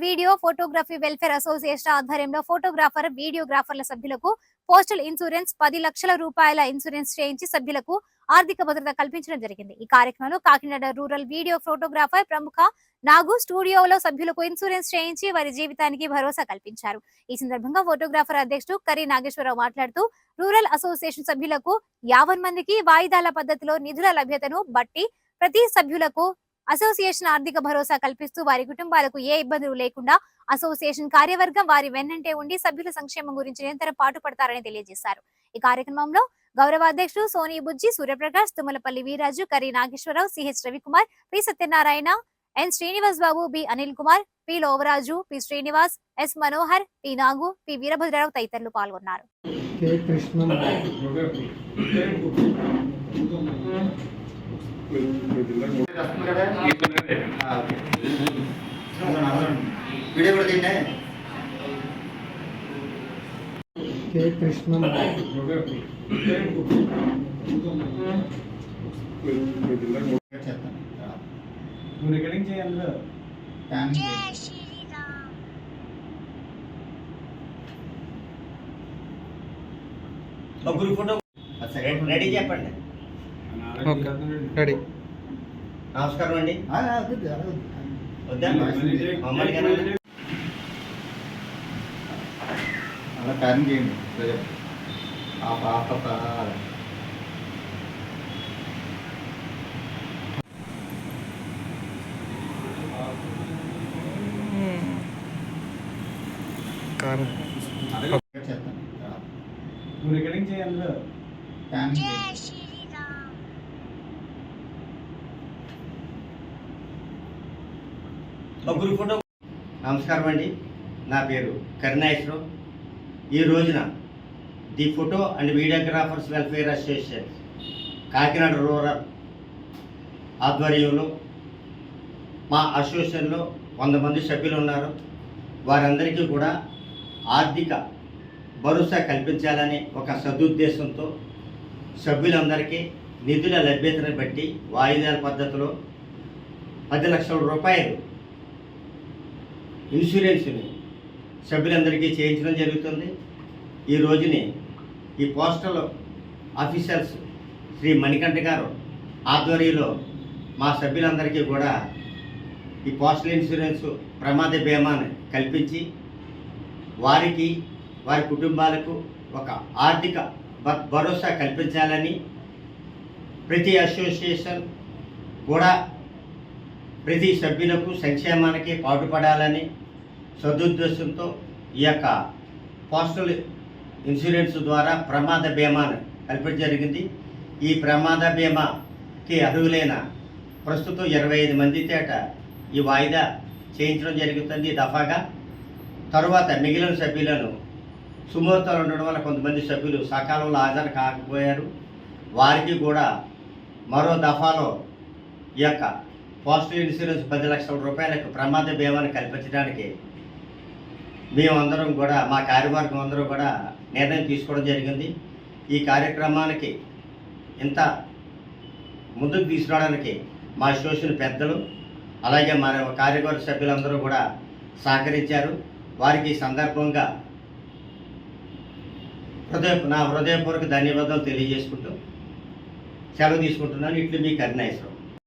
Video photography welfare association ఆధ్వర్యంలో photographer వీడియోగ్రాఫర్ల సభ్యులకు postal insurance 10 లక్షల రూపాయల ఇన్సూరెన్స్ చేయించి సభ్యులకు ఆర్థిక భద్రత కల్పించడం జరిగింది. ఈ కార్యక్రమంలో కాకినాడ రూరల్ వీడియో ఫోటోగ్రాఫర్ ప్రముఖ నాగు స్టూడియోలో సభ్యులకు ఇన్సూరెన్స్ చేయించి వారి జీవితానికి భరోసా కల్పించారు. ఈ సందర్భంగా ఫోటోగ్రాఫర్ అధ్యక్షుడు కరి నాగేశ్వరరావు మాట్లాడుతూ రూరల్ అసోసియేషన్ సభ్యులకు 50 మందికి వాయిదాల పద్ధతిలో నిధుల లభ్యతను బట్టి ప్రతి సభ్యులకు అసోసియేషన్ ఆర్థిక భరోసా కల్పిస్తూ వారి కుటుంబాలకు ఏ ఇబ్బందులు లేకుండా అసోసియేషన్ కార్యవర్గం వారి వెన్నంటే ఉండి సభ్యుల సంక్షేమం గురించి నిరంతరం పాటుపడతారని తెలియజేశారు. ఈ కార్యక్రమంలో గౌరవ అధ్యక్షుడు సోని బుజ్జి, Suryaprakash, Tummalapalli Veeraju, Kari Nageswararao, C H Ravikumar, P Satyanarayana, N Srinivas Babu, B Anil Kumar, P Lovaraju, P Srinivas, S Manohar, P Nagu, P Veerabhadrarao తదితరులు పాల్గొన్నారు. రికార్డింగ్ చేయాలి. ముగ్గురు ఫోటో రెడీ చెప్పండి. రెడీ. నమస్కారం అండి. మమ్మల్ని అలా కార్యం చేయండి. రికార్డింగ్ చేయాలి. ముగ్గురు ఫోటో. నమస్కారం అండి, నా పేరు కరుణాశ్వరరావు. ఈ రోజున the photo and videographers welfare association Kakinada rural ఆధ్వర్యంలో మా అసోసియేషన్లో 100 మంది సభ్యులు ఉన్నారు. వారందరికీ కూడా ఆర్థిక భరోసా కల్పించాలనే ఒక సదుద్దేశంతో సభ్యులందరికీ నిధుల లభ్యతను బట్టి వాయిదాల పద్ధతిలో 10 లక్షల రూపాయలు ఇన్సూరెన్స్ని సభ్యులందరికీ చేయించడం జరుగుతుంది. ఈ రోజుని ఈ పోస్టల్ ఆఫీసర్స్ శ్రీ మణికంఠ గారు ఆధ్వర్యంలో మా సభ్యులందరికీ కూడా ఈ పోస్టల్ ఇన్సూరెన్స్ ప్రమాద బీమాను కల్పించి వారికి వారి కుటుంబాలకు ఒక ఆర్థిక భరోసా కల్పించాలని ప్రతి అసోసియేషన్ కూడా ప్రతి సభ్యులకు సంక్షేమానికి పాటుపడాలని సదుద్దేశంతో ఈ యొక్క పోస్టల్ ఇన్సూరెన్స్ ద్వారా ప్రమాద బీమాను కల్పించడం జరిగింది. ఈ ప్రమాద బీమాకి అర్హులైన ప్రస్తుతం 25 మంది చేత ఈ వాయిదా చేయించడం జరుగుతుంది దఫాగా. తరువాత మిగిలిన సభ్యులను సుమూర్తాలు ఉండడం వల్ల కొంతమంది సభ్యులు సకాలంలో హాజరు కాకపోయారు. వారికి కూడా మరో దఫాలో ఈ యొక్క పోస్టల్ ఇన్సూరెన్స్ 10 లక్షల రూపాయలకు ప్రమాద బీమాను కల్పించడానికి మేమందరం కూడా మా కార్యవర్గం అందరూ కూడా నిర్ణయం తీసుకోవడం జరిగింది. ఈ కార్యక్రమానికి ఇంత ముందుకు తీసుకురావడానికి మా అసోసియేషన్ పెద్దలు అలాగే మన కార్యవర్గ సభ్యులందరూ కూడా సహకరించారు. వారికి సందర్భంగా నా హృదయపూర్వక ధన్యవాదాలు తెలియజేసుకుంటూ సెలవు తీసుకుంటున్నాను. ఇట్లు మీ కరుణాశ్వరరావు.